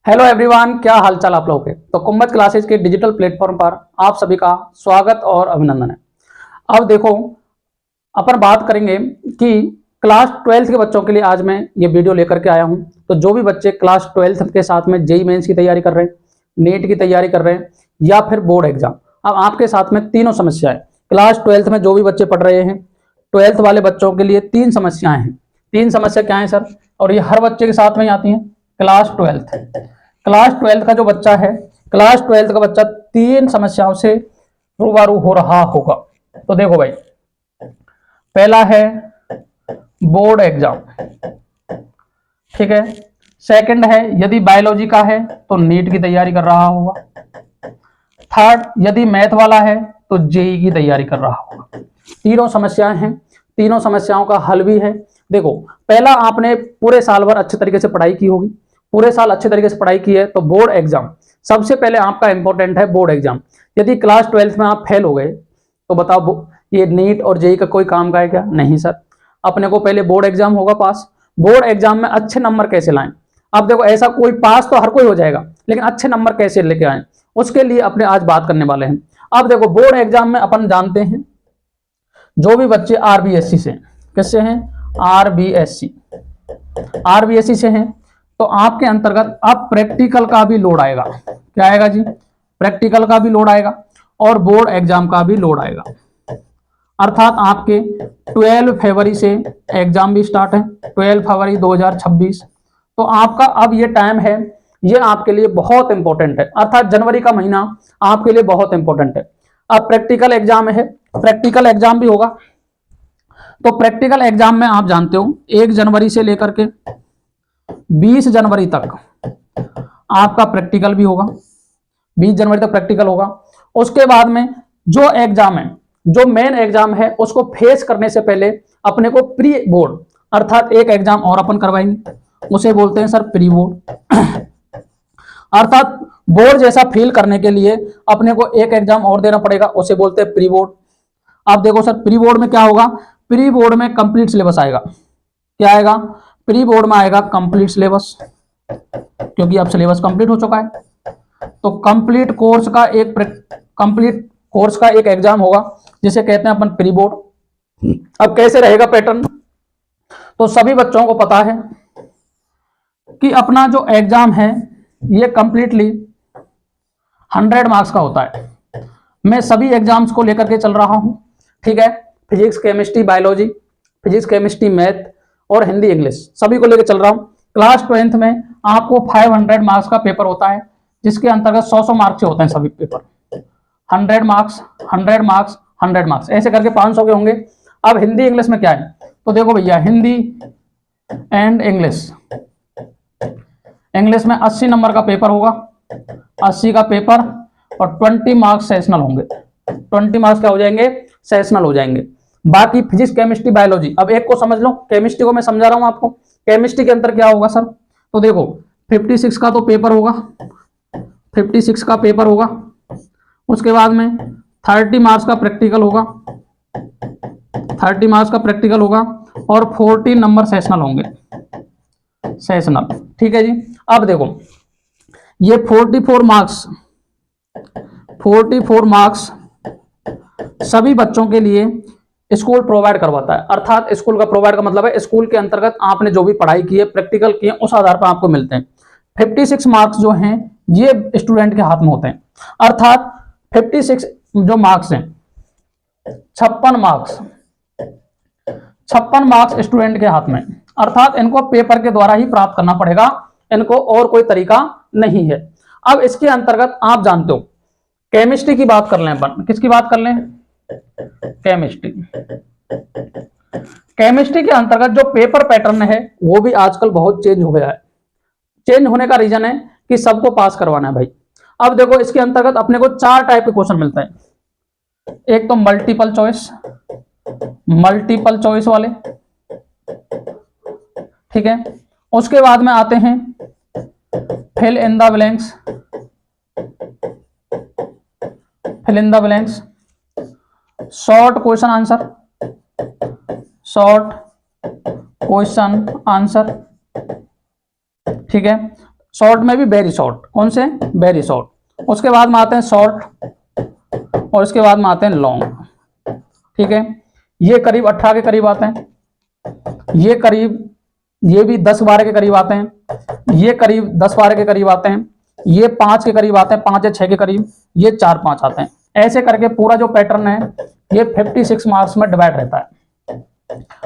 Hello everyone, क्या हालचाल आप लोगों के। तो कुंभज क्लासेज के डिजिटल प्लेटफॉर्म पर आप सभी का स्वागत और अभिनंदन है। अब देखो, अपन बात करेंगे कि क्लास 12th के बच्चों के लिए आज मैं ये वीडियो लेकर के आया हूं। तो जो भी बच्चे क्लास 12th के साथ में जेईई मेंस की तैयारी कर रहे हैं, नीट की तैयारी कर रहे हैं या फिर बोर्ड एग्जाम, अब आपके साथ में तीनों समस्याएं। क्लास 12th में जो भी बच्चे पढ़ रहे हैं, 12th वाले बच्चों के लिए तीन समस्याएं हैं। तीन समस्या क्या है सर? और ये हर बच्चे के साथ में ही आती हैं। क्लास 12th का जो बच्चा है, क्लास 12th का बच्चा तीन समस्याओं से रूबरू हो रहा होगा। तो देखो भाई, पहला है बोर्ड एग्जाम, ठीक है। सेकंड है, यदि बायोलॉजी का है तो नीट की तैयारी कर रहा होगा। थर्ड, यदि मैथ वाला है तो जेईई की तैयारी कर रहा होगा। तीनों समस्याएं हैं, तीनों समस्याओं का हल भी है। देखो, पहला, आपने पूरे साल भर अच्छे तरीके से पढ़ाई की होगी, पूरे साल अच्छे तरीके से पढ़ाई की है, तो बोर्ड एग्जाम सबसे पहले आपका इंपॉर्टेंट है। बोर्ड एग्जाम, यदि क्लास 12th में आप फेल हो गए तो बताओ ये नीट और जेईई का कोई काम का है क्या? नहीं सर। अपने को पहले बोर्ड एग्जाम होगा पास। बोर्ड एग्जाम में अच्छे नंबर कैसे लाएं? अब देखो, ऐसा कोई पास तो हर कोई हो जाएगा, लेकिन अच्छे नंबर कैसे लेके आए, उसके लिए अपने आज बात करने वाले हैं। अब देखो, बोर्ड एग्जाम में अपन जानते हैं, जो भी बच्चे आरबीएससी से, किससे हैं? आरबीएससी से हैं, तो आपके अंतर्गत अब प्रैक्टिकल का भी लोड आएगा। क्या आएगा जी? प्रैक्टिकल का भी लोड आएगा और बोर्ड एग्जाम का भी लोड आएगा। अर्थात आपके 12 फरवरी से एग्जाम भी स्टार्ट है, 12 फरवरी 2026। तो आपका अब ये टाइम है, ये आपके लिए बहुत इंपॉर्टेंट है। अर्थात जनवरी का महीना आपके लिए बहुत इंपॉर्टेंट है। अब प्रैक्टिकल एग्जाम है, प्रैक्टिकल एग्जाम भी होगा। तो प्रैक्टिकल एग्जाम में आप जानते हो 1 जनवरी से लेकर के 20 जनवरी तक आपका प्रैक्टिकल भी होगा। 20 जनवरी तक प्रैक्टिकल होगा। उसके बाद में जो एग्जाम है, जो मेन एग्जाम है, उसको फेस करने से पहले अपने को प्री बोर्ड, अर्थात एक एग्जाम और अपन करवाएंगे, उसे बोलते हैं सर प्री बोर्ड। अर्थात बोर्ड जैसा फील करने के लिए अपने को एक एग्जाम और देना पड़ेगा, उसे बोलते हैं प्री बोर्ड। आप देखो सर, प्री बोर्ड में क्या होगा? प्री बोर्ड में कंप्लीट सिलेबस आएगा। क्या आएगा? प्री बोर्ड में आएगा कंप्लीट सिलेबस, क्योंकि अब सिलेबस कंप्लीट हो चुका है। तो कंप्लीट कोर्स का एक एग्जाम होगा, जिसे कहते हैं अपन प्री बोर्ड। अब कैसे रहेगा पैटर्न? तो सभी बच्चों को पता है कि अपना जो एग्जाम है ये कंप्लीटली 100 मार्क्स का होता है। मैं सभी एग्जाम्स को लेकर के चल रहा हूं, ठीक है। Physics, chemistry, biology, physics, chemistry, math और हिंदी, इंग्लिश, सभी को लेकर चल रहा हूं। क्लास 12th में आपको 500 मार्क्स का पेपर होता है, जिसके अंतर्गत 100 मार्क्स से होते हैं सभी पेपर। 100 मार्क्स, 100 मार्क्स, 100 मार्क्स, ऐसे करके 500 के होंगे। अब हिंदी इंग्लिश में क्या है? तो देखो भैया, हिंदी एंड इंग्लिश, इंग्लिश में 80 नंबर का पेपर होगा, 80 का पेपर, और 20 मार्क्स सेशनल होंगे। 20 मार्क्स क्या हो जाएंगे? सेशनल हो जाएंगे। बाकी फिजिक्स, केमिस्ट्री, बायोलॉजी, अब एक को समझ लो, केमिस्ट्री को मैं समझा रहा हूं आपको। केमिस्ट्री के अंदर क्या होगा सर? तो देखो, 56 का तो पेपर होगा, 56 का पेपर होगा। उसके बाद में 30 मार्क्स का प्रैक्टिकल होगा, 30 मार्क्स का प्रैक्टिकल होगा, और 40 नंबर सेशनल होंगे, सेशनल, ठीक है जी। अब देखो, ये 44 मार्क्स सभी बच्चों के लिए स्कूल प्रोवाइड करवाता है। अर्थात स्कूल का प्रोवाइड का मतलब है, स्कूल के अंतर्गत आपने जो भी पढ़ाई की है, प्रैक्टिकल किए, उस आधार पर आपको मिलते हैं। 56 मार्क्स जो हैं ये स्टूडेंट के हाथ में होते हैं। अर्थात 56 जो मार्क्स हैं, 56 मार्क्स स्टूडेंट के हाथ में। अर्थात इनको पेपर के द्वारा ही प्राप्त करना पड़ेगा, इनको और कोई तरीका नहीं है। अब इसके अंतर्गत आप जानते हो, केमिस्ट्री की बात कर लें अपन। किसकी बात कर लें? केमिस्ट्री। केमिस्ट्री के अंतर्गत जो पेपर पैटर्न है वो भी आजकल बहुत चेंज हो गया है। चेंज होने का रीजन है कि सबको पास करवाना है भाई। अब देखो, इसके अंतर्गत अपने को 4 टाइप के क्वेश्चन मिलते हैं। एक तो मल्टीपल चॉइस वाले, ठीक है। उसके बाद में आते हैं fill in the blanks, short question answer, ठीक है। शॉर्ट में भी वेरी शॉर्ट, कौन से, वेरी शॉर्ट। उसके बाद में आते हैं शॉर्ट और इसके बाद में आते हैं लॉन्ग। ठीक है, ये करीब 18 के करीब आते हैं, ये करीब, ये भी 10-12 के करीब आते हैं, ये करीब 10-12 के करीब आते हैं, ये 5 के करीब आते हैं, 5 या 6 के करीब, ये 4-5 आते हैं। ऐसे करके पूरा जो पैटर्न है ये 56 मार्क्स में डिवाइड रहता है।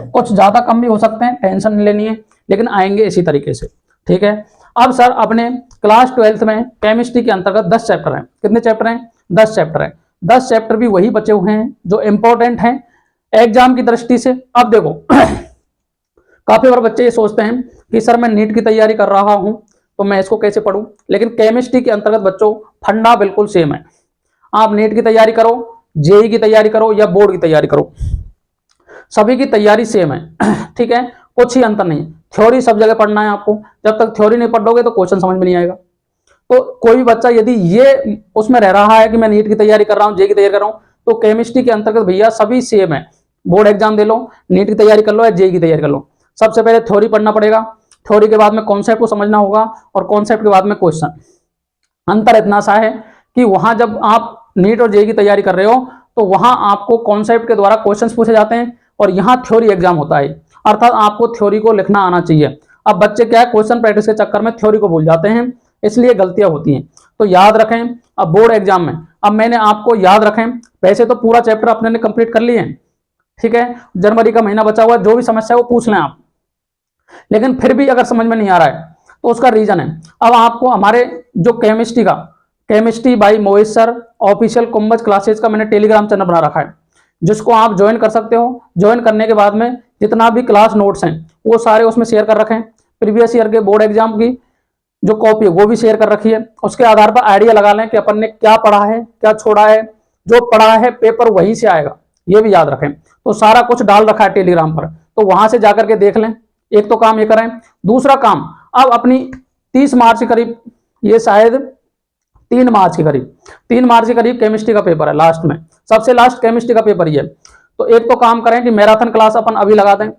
कुछ ज्यादा कम भी हो सकते हैं, टेंशन नहीं लेनी है, लेकिन आएंगे इसी तरीके से। ठीक है, अब सर अपने क्लास 12th में केमिस्ट्री के अंतर्गत 10 चैप्टर हैं। कितने चैप्टर हैं? 10 चैप्टर हैं। 10 चैप्टर भी वही बचे हुए हैं जो इंपॉर्टेंट हैं एग्जाम की दृष्टि से। अब देखो काफी बार बच्चे ये सोचते हैं कि सर मैं नीट की तैयारी कर रहा हूं तो मैं इसको कैसे पढूं, लेकिन केमिस्ट्री के अंतर्गत बच्चों फंडा बिल्कुल सेम है। आप नीट की तैयारी करो, जेई की तैयारी करो या बोर्ड की तैयारी करो, सभी की तैयारी सेम है। ठीक है, कुछ ही अंतर नहीं। थ्योरी सब जगह पढ़ना है आपको, जब तक थ्योरी नहीं पढ़ोगे तो क्वेश्चन समझ में नहीं आएगा। तो कोई भी बच्चा यदि ये उसमें रह रहा है कि मैं नीट की तैयारी कर रहा हूँ, जेई की तैयारी कर रहा हूँ, तो केमिस्ट्री के अंतर्गत भैया सभी सेम है। बोर्ड एग्जाम दे लो, नीट की तैयारी कर लो या जेई की तैयारी कर लो, सबसे पहले थ्योरी पढ़ना पड़ेगा, थ्योरी के बाद में कॉन्सेप्ट को समझना होगा और कॉन्सेप्ट के बाद में क्वेश्चन। अंतर इतना सा है कि वहां जब आप नीट और जेई की तैयारी कर रहे हो तो वहां आपको कॉन्सेप्ट के द्वारा क्वेश्चंस पूछे जाते हैं और यहाँ थ्योरी एग्जाम होता है, अर्थात आपको थ्योरी को लिखना आना चाहिए। अब बच्चे क्या है, क्वेश्चन प्रैक्टिस के चक्कर में थ्योरी को भूल जाते हैं, इसलिए गलतियां होती हैं। तो याद रखें, अब बोर्ड एग्जाम में अब मैंने आपको याद रखें, वैसे तो पूरा चैप्टर अपने ने कंप्लीट कर लिए हैं। ठीक है, जनवरी का महीना बचा हुआ है, जो भी समस्या है वो पूछ लें आप, लेकिन फिर भी अगर समझ में नहीं आ रहा है तो उसका रीजन है। अब आपको हमारे जो केमिस्ट्री का, chemistry by Mohit sir official Kumbhaj classes का मैंने टेलीग्राम चैनल बना रखा है, जिसको आप ज्वाइन कर सकते हो। ज्वाइन करने के बाद में जितना भी क्लास नोट्स हैं वो सारे उसमें शेयर कर रखे हैं। प्रीवियस ईयर के बोर्ड एग्जाम की जो कॉपी है वो भी शेयर कर रखी है। उसके आधार पर आइडिया लगा लें कि अपन ने क्या पढ़ा है, क्या छोड़ा है। जो पढ़ा है पेपर वहीं से आएगा, ये भी याद रखें। तो सारा कुछ डाल रखा है टेलीग्राम पर, तो वहां से जाकर के देख लें। एक तो काम ये करें। दूसरा काम, अब अपनी 30 मार्च के करीब, ये शायद 3 मार्च के करीब, 3 मार्च के करीब केमिस्ट्री का पेपर है, लास्ट में सबसे लास्ट केमिस्ट्री का पेपर ही है। तो एक तो काम करें कि मैराथन क्लास अपन अभी लगा दें।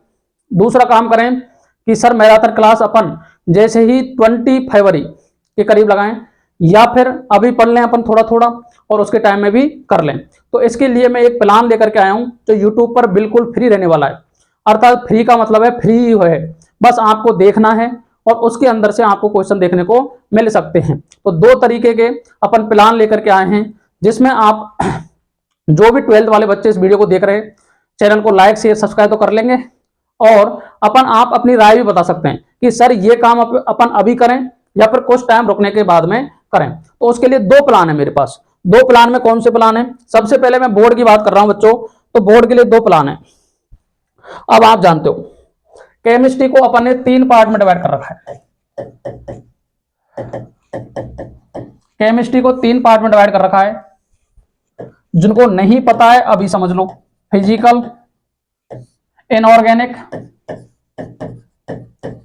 दूसरा काम करें कि सर मैराथन क्लास अपन जैसे ही 20 फरवरी के करीब लगाएं, या फिर अभी पढ़ लें अपन थोड़ा थोड़ा और उसके टाइम में भी कर लें। तो इसके लिए मैं एक प्लान लेकर के आया हूं जो यूट्यूब पर बिल्कुल फ्री रहने वाला है। अर्थात फ्री का मतलब है फ्री ही है, बस आपको देखना है और उसके अंदर से आपको क्वेश्चन देखने को मिल सकते हैं। तो 2 तरीके के अपन प्लान लेकर के आए हैं, जिसमें आप जो भी 12th वाले बच्चे इस वीडियो को देख रहे हैं, चैनल को लाइक शेयर सब्सक्राइब तो कर लेंगे और आप अपनी राय भी बता सकते हैं कि सर ये काम अपन अभी करें या फिर कुछ टाइम रुकने के बाद में करें। तो उसके लिए 2 प्लान है मेरे पास। 2 प्लान में कौन से प्लान है? सबसे पहले मैं बोर्ड की बात कर रहा हूं बच्चों, तो बोर्ड के लिए 2 प्लान है। अब आप जानते हो केमिस्ट्री को अपन ने 3 पार्ट में डिवाइड कर रखा है। केमिस्ट्री को 3 पार्ट में डिवाइड कर रखा है। जिनको नहीं पता है अभी समझ लो, फिजिकल, इनऑर्गेनिक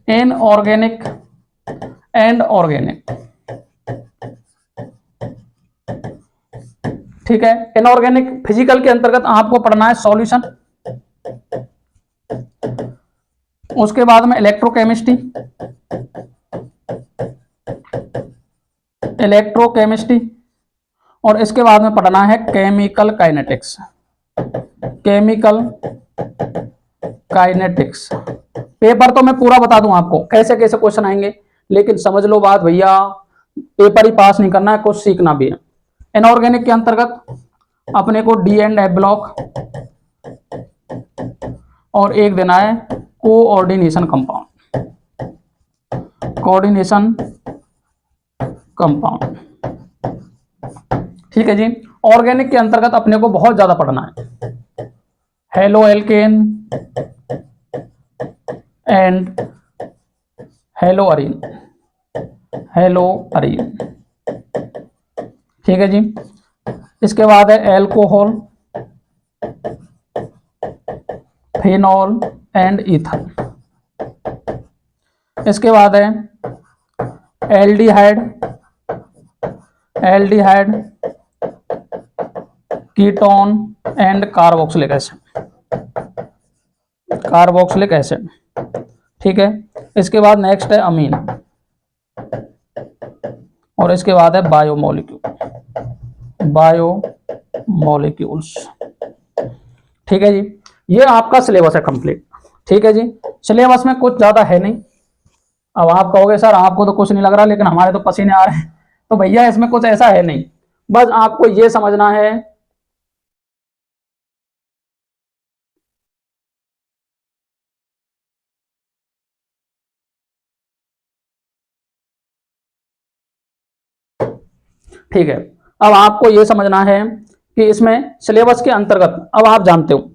एंड ऑर्गेनिक। ठीक है, इनऑर्गेनिक फिजिकल के अंतर्गत आपको पढ़ना है सॉल्यूशन, उसके बाद में इलेक्ट्रोकेमिस्ट्री और इसके बाद में पढ़ना है केमिकल काइनेटिक्स। पेपर तो मैं पूरा बता दूं आपको कैसे कैसे क्वेश्चन आएंगे, लेकिन समझ लो बात भैया, पेपर ही पास नहीं करना है, कुछ सीखना भी है। इनऑर्गेनिक के अंतर्गत अपने को डी एंड एफ ब्लॉक और एक देना है कोऑर्डिनेशन कंपाउंड। ठीक है जी। ऑर्गेनिक के अंतर्गत अपने को बहुत ज्यादा पढ़ना है halo alkane and hello Areen. ठीक है जी। इसके बाद है एल्कोहल, फिनॉल एंड ईथर। इसके बाद है aldehyde, ketone and carboxylic acid. ठीक है। इसके बाद नेक्स्ट है अमीन। और इसके बाद है बायोमोलिक्यूल, बायोमोलिक्यूल्स। ठीक है जी, ये आपका सिलेबस है कंप्लीट। ठीक है जी, सिलेबस में कुछ ज्यादा है नहीं। अब आप कहोगे सर आपको तो कुछ नहीं लग रहा, लेकिन हमारे तो पसीने आ रहे हैं। तो भैया इसमें कुछ ऐसा है नहीं, बस आपको ये समझना है ठीक है। अब आपको ये समझना है कि इसमें सिलेबस के अंतर्गत, अब आप जानते हो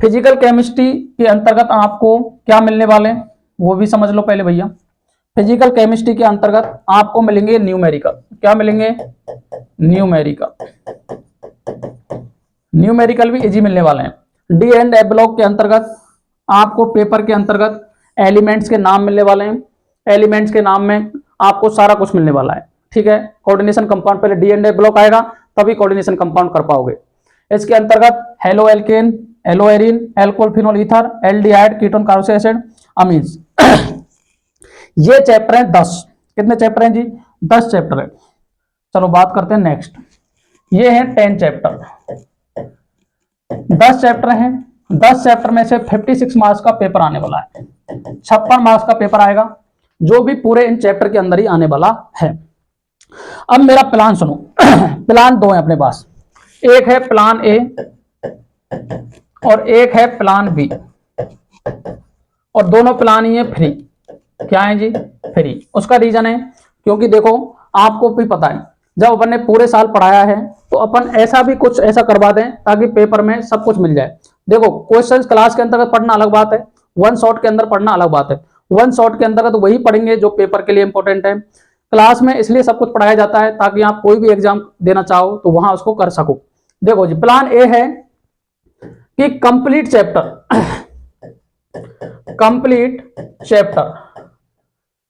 फिजिकल केमिस्ट्री के अंतर्गत आपको क्या मिलने वाले हैं, वो भी समझ लो पहले भैया। फिजिकल केमिस्ट्री के अंतर्गत आपको मिलेंगे न्यूमेरिकल। क्या मिलेंगे? न्यूमेरिकल। न्यूमेरिकल भी इजी मिलने वाले हैं। डी एंड ए ब्लॉक के अंतर्गत आपको पेपर के अंतर्गत एलिमेंट्स के नाम मिलने वाले हैं। एलिमेंट्स के नाम में आपको सारा कुछ मिलने वाला है। ठीक है, कोऑर्डिनेशन कंपाउंड, पहले डी एंड ए ब्लॉक आएगा तभी कोऑर्डिनेशन कंपाउंड कर पाओगे। इसके अंतर्गत halo alkane, hello Erin, alcohol phenol ether, aldehyde, ketone carboxylic acid, amines. ये चैप्टर है 10। कितने चैप्टर हैं जी? 10 चैप्टर है। चलो बात करते हैं नेक्स्ट। ये है 10 चैप्टर, 10 चैप्टर हैं। 10 चैप्टर में से 56 मार्क्स का पेपर आने वाला है, 56 मार्क्स का पेपर आएगा, जो भी पूरे इन चैप्टर के अंदर ही आने वाला है। अब मेरा प्लान सुनो। प्लान दो है अपने पास, एक है प्लान ए और एक है प्लान बी, और दोनों प्लान ही है फ्री। क्या है जी? फ्री। उसका रीजन है क्योंकि देखो आपको भी पता है, जब अपन ने पूरे साल पढ़ाया है तो अपन ऐसा भी कुछ ऐसा करवा दें ताकि पेपर में सब कुछ मिल जाए। देखो क्वेश्चंस क्लास के अंतर्गत पढ़ना अलग बात है, वन शॉट के अंदर पढ़ना अलग बात है। वन शॉट के अंतर्गत तो वही पढ़ेंगे जो पेपर के लिए इंपॉर्टेंट है। क्लास में इसलिए सब कुछ पढ़ाया जाता है ताकि आप कोई भी एग्जाम देना चाहो तो वहां उसको कर सको। देखो जी, प्लान ए है कि कंप्लीट चैप्टर, कंप्लीट चैप्टर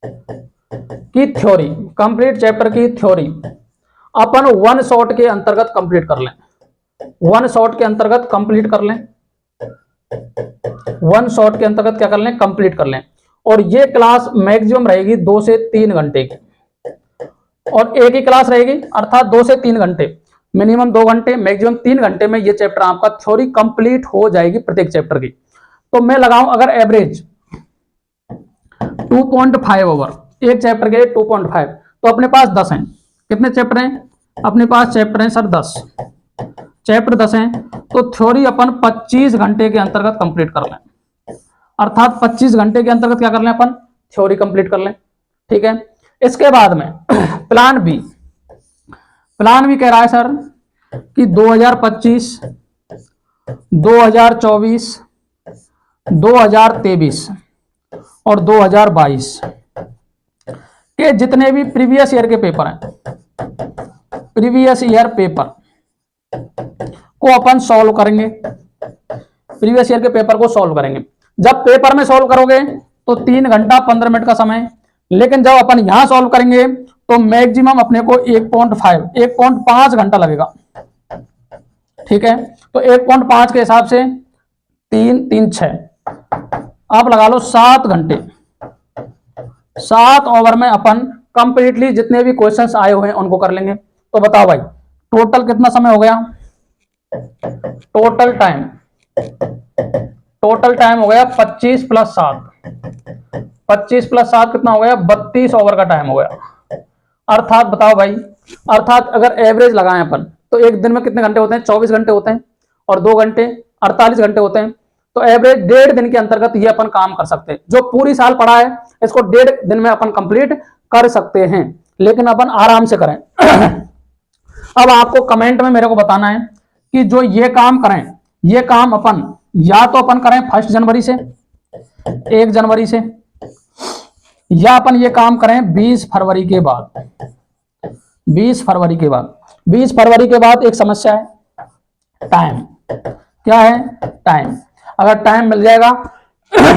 की थ्योरी, कंप्लीट चैप्टर की थ्योरी अपन वन शॉट के अंतर्गत कंप्लीट कर लें। वन शॉट के अंतर्गत कंप्लीट कर लें, वन शॉट के अंतर्गत क्या कर लें? कंप्लीट कर लें। और ये क्लास मैक्सिमम रहेगी 2 से 3 घंटे की, और एक ही क्लास रहेगी अर्थात 2 से 3 घंटे, मिनिमम 2 घंटे, मैक्सिमम 3 घंटे में ये चैप्टर आपका थ्योरी कंप्लीट हो जाएगी प्रत्येक चैप्टर की। तो मैं लगाऊं अगर एवरेज 2.5 ओवर एक चैप्टर के 2.5, तो अपने पास 10 हैं। कितने चैप्टर हैं अपने पास? चैप्टर हैं सर 10, चैप्टर 10 हैं। तो थ्योरी अपन 25 घंटे के अंतर्गत कंप्लीट कर लें, अर्थात 25 घंटे के अंतर्गत क्या कर लें अपन? थ्योरी कंप्लीट कर लें। ठीक है, इसके बाद में प्लान बी, प्लान बी कह रहा है सर कि 2025, 2024, 2023 और 2022 के जितने भी प्रीवियस ईयर के पेपर हैं, प्रीवियस ईयर पेपर को अपन सॉल्व करेंगे। प्रीवियस ईयर के पेपर को सॉल्व करेंगे। जब पेपर में सॉल्व करोगे तो 3 घंटा 15 मिनट का समय, लेकिन जब अपन यहां सॉल्व करेंगे तो मैक्सिमम अपने को 1.5 घंटा लगेगा। ठीक है, तो 1.5 के हिसाब से 3 3 6, आप लगा लो 7 घंटे। 7 ओवर में अपन कंप्लीटली जितने भी क्वेश्चंस आए हुए हैं उनको कर लेंगे। तो बताओ भाई टोटल कितना समय हो गया? टोटल टाइम हो गया 25 प्लस 7, 25 प्लस 7 कितना हो गया? 32 ओवर का टाइम हो गया। अर्थात बताओ भाई, अर्थात अगर एवरेज लगाएं अपन तो एक दिन में कितने घंटे होते हैं? 24 घंटे होते हैं, और 2 घंटे 48 घंटे होते हैं। तो एवरेज 1.5 दिन के अंतर्गत ये अपन काम कर सकते हैं। जो पूरी साल पढ़ा है इसको 1.5 दिन में अपन कंप्लीट कर सकते हैं, लेकिन अपन आराम से करें। अब आपको कमेंट में मेरे को बताना है कि जो ये काम करें, ये काम अपन या तो अपन करें 1 जनवरी से, 1 जनवरी से, या अपन ये काम करें 20 फरवरी के बाद। 20 फरवरी के बाद, 20 फरवरी के बाद एक समस्या है टाइम। क्या है? टाइम। अगर टाइम मिल जाएगा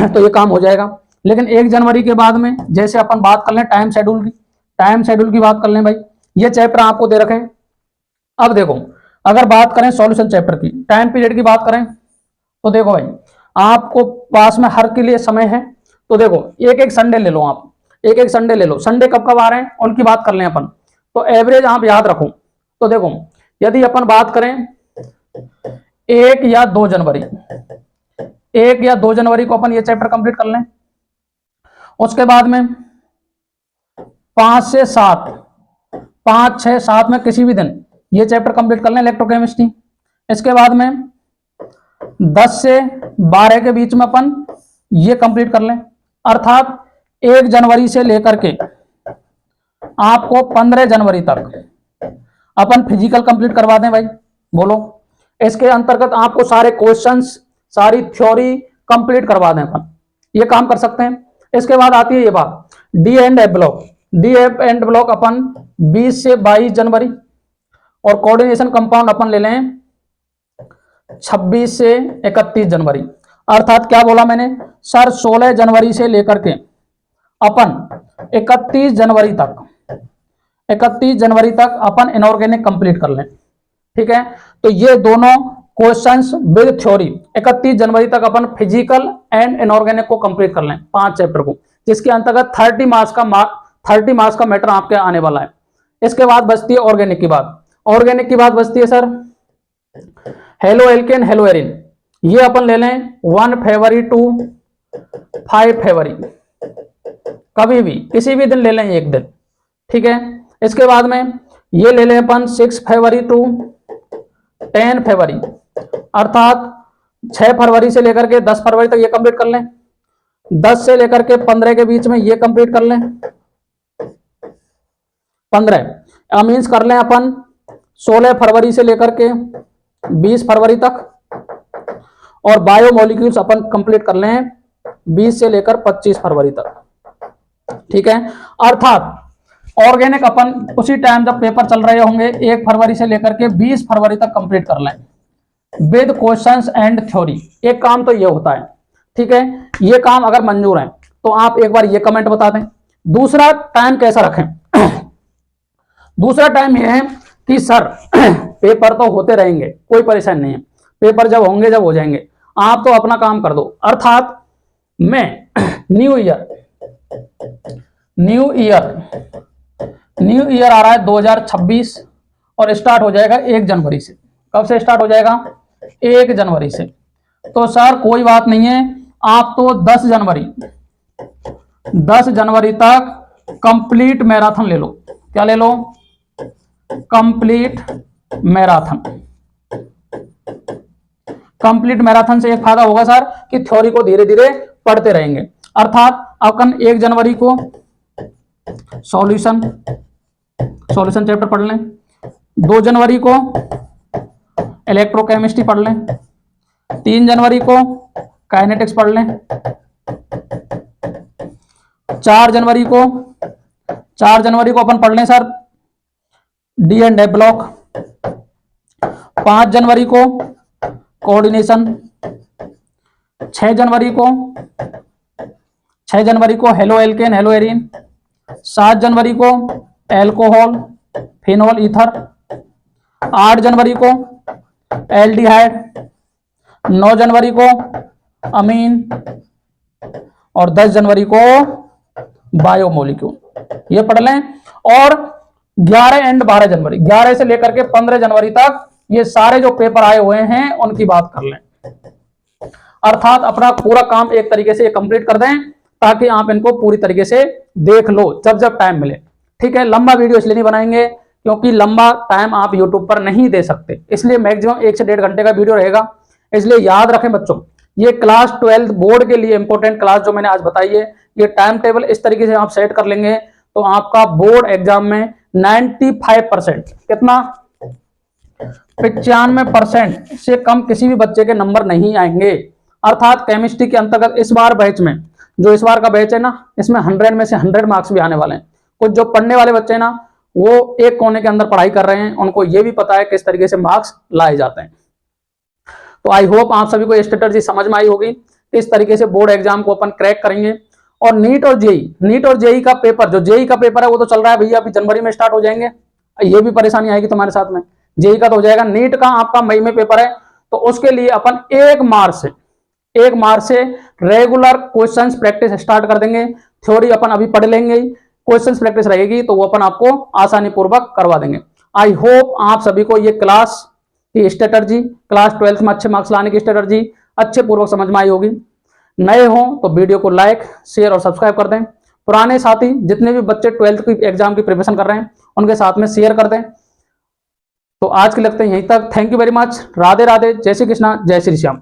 तो ये काम हो जाएगा। लेकिन 1 जनवरी के बाद में जैसे अपन बात कर लें टाइम शेड्यूल की, टाइम शेड्यूल की बात कर लें भाई, ये चैप्टर आपको दे रखे हैं। अब देखो अगर बात करें सॉल्यूशन चैप्टर की, टाइम पीरियड की बात करें तो देखो भाई आपको पास में हर के लिए समय है। तो देखो एक एक संडे ले लो, आप एक एक संडे ले लो। संडे कब कब आ रहे हैं उनकी बात कर लें अपन। तो एवरेज आप याद रखो। तो देखो यदि अपन बात करें 1 या 2 जनवरी, 1 या 2 जनवरी को अपन ये चैप्टर कंप्लीट कर लें। उसके बाद में 5 से 7, 5, 6, 7 में किसी भी दिन ये चैप्टर कंप्लीट कर लें इलेक्ट्रोकेमिस्ट्री। इसके बाद में 10 से 12 के बीच में अपन ये कंप्लीट कर लें, अर्थात 1 जनवरी से लेकर के आपको 15 जनवरी तक अपन फिजिकल कंप्लीट करवा दें भाई, बोलो। इसके अंतर्गत आपको सारे क्वेश्चंस, सारी थ्योरी कंप्लीट करवा दें अपन, ये काम कर सकते हैं। इसके बाद आती है ये बात D and F block. D and block अपन 20 से 22 जनवरी, और कोऑर्डिनेशन कंपाउंड अपन ले लें 26 से 31 जनवरी। अर्थात क्या बोला मैंने सर, 16 जनवरी से लेकर के अपन 31 जनवरी तक, 31 जनवरी तक अपन इनऑर्गेनिक कंप्लीट कर लें, ठीक है। तो ये दोनों क्वेश्चंस विद थ्योरी 31 जनवरी तक अपन फिजिकल एंड इनऑर्गेनिक को कंप्लीट कर लें, 5 चैप्टर को, जिसके अंतर्गत 30 मार्क्स का मैटर आपके आने वाला है। इसके बाद बचती है ऑर्गेनिक की बात। ऑर्गेनिक की बात बचती है sir halo alkane, hello Erin, ये अपन ले लें 1 फरवरी टू 5 फरवरी, कभी भी किसी भी दिन ले लें एक दिन, ठीक है। इसके बाद में ये ले लें अपन 6 फरवरी टू 10 फरवरी, अर्थात 6 फरवरी से लेकर के 10 फरवरी तक ये कंप्लीट कर लें। 10 से लेकर के 15 के बीच में ये कंप्लीट कर लें। 15 मीन्स कर लें अपन 16 फरवरी से लेकर के 20 फरवरी तक, और बायोमोलिक्यूल्स अपन कंप्लीट कर लें 20 से लेकर 25 फरवरी तक, ठीक है। अर्थात ऑर्गेनिक अपन उसी टाइम जब पेपर चल रहे होंगे 1 फरवरी से लेकर के 20 फरवरी तक कंप्लीट कर लें विद क्वेश्चंस एंड थ्योरी। एक काम तो ये होता है, ठीक है। ये काम अगर मंजूर है तो आप एक बार ये कमेंट बता दें। दूसरा टाइम कैसा रखें? दूसरा टाइम ये है कि सर पेपर तो होते रहेंगे, कोई परेशानी नहीं है, पेपर जब होंगे जब हो जाएंगे, आप तो अपना काम कर दो। अर्थात मैं न्यू ईयर आ रहा है 2026 और स्टार्ट हो जाएगा 1 जनवरी से। कब से स्टार्ट हो जाएगा? 1 जनवरी से। तो सर कोई बात नहीं है, आप तो 10 जनवरी तक कंप्लीट मैराथन ले लो। क्या ले लो? Complete marathon. कंप्लीट मैराथन से एक फायदा होगा सर कि थ्योरी को धीरे धीरे पढ़ते रहेंगे। अर्थात अपन 1 जनवरी को सॉल्यूशन चैप्टर पढ़ लें, 2 जनवरी को इलेक्ट्रोकेमिस्ट्री पढ़ लें, 3 जनवरी को काइनेटिक्स पढ़ लें, 4 जनवरी को अपन पढ़ लें sir D and F block, 5 जनवरी को कोऑर्डिनेशन, 6 जनवरी को हेलो एल्केन, हेलो एरिन, 7 जनवरी को एल्कोहल, फिनोल, ईथर, 8 जनवरी को एल्डिहाइड, 9 जनवरी को अमीन, और 10 जनवरी को बायोमोलिक्यूल। ये पढ़ लें। और 11 एंड 12 जनवरी, 11 से लेकर के 15 जनवरी तक ये सारे जो पेपर आए हुए हैं उनकी बात कर लें। अर्थात अपना पूरा काम एक तरीके से कंप्लीट कर दें ताकि आप इनको पूरी तरीके से देख लो जब जब टाइम मिले, ठीक है। लंबा वीडियो इसलिए नहीं बनाएंगे क्योंकि लंबा टाइम आप यूट्यूब पर नहीं दे सकते, इसलिए मैक्सिमम 1 से 1.5 घंटे का वीडियो रहेगा। इसलिए याद रखें बच्चों, ये क्लास 12 बोर्ड के लिए इंपॉर्टेंट क्लास जो मैंने आज बताई है, ये टाइम टेबल इस तरीके से आप सेट कर लेंगे तो आपका बोर्ड एग्जाम में 95% कितना 95% से कम किसी भी बच्चे के नंबर नहीं आएंगे। अर्थात केमिस्ट्री के अंतर्गत इस बार बैच में, जो इस बार का बैच है ना, इसमें 100 में से 100 मार्क्स भी आने वाले हैं। कुछ जो पढ़ने वाले बच्चे ना वो एक कोने के अंदर पढ़ाई कर रहे हैं, उनको ये भी पता है किस तरीके से मार्क्स लाए जाते हैं। तो आई होप आप सभी को ये स्ट्रेटजी समझ में आई होगी, इस तरीके से बोर्ड एग्जाम को अपन क्रैक करेंगे। और नीट और जेई का पेपर, जो जेई का पेपर है वो तो चल रहा है भैया, अभी जनवरी में स्टार्ट हो जाएंगे, ये भी परेशानी आएगी तुम्हारे साथ में। जेई का तो हो जाएगा, नीट का आपका मई में पेपर है, तो उसके लिए अपन 1 मार्च से रेगुलर क्वेश्चंस प्रैक्टिस स्टार्ट कर देंगे। थ्योरी अपन अभी पढ़ लेंगे, क्वेश्चंस प्रैक्टिस रहेगी तो वो अपन आपको आसानी पूर्वक करवा देंगे। आई होप आप सभी को ये क्लास की स्ट्रेटर्जी, क्लास 12th में अच्छे मार्क्स लाने की स्ट्रेटर्जी अच्छे पूर्वक समझ में आई होगी। नए हो तो वीडियो को लाइक, शेयर और सब्सक्राइब कर दें। पुराने साथी जितने भी बच्चे 12th की एग्जाम की प्रिपरेशन कर रहे हैं उनके साथ में शेयर कर दें। तो आज के लगते हैं यहीं तक। Thank you very much. Radhe Radhe, जय श्री कृष्णा, जय श्री श्याम।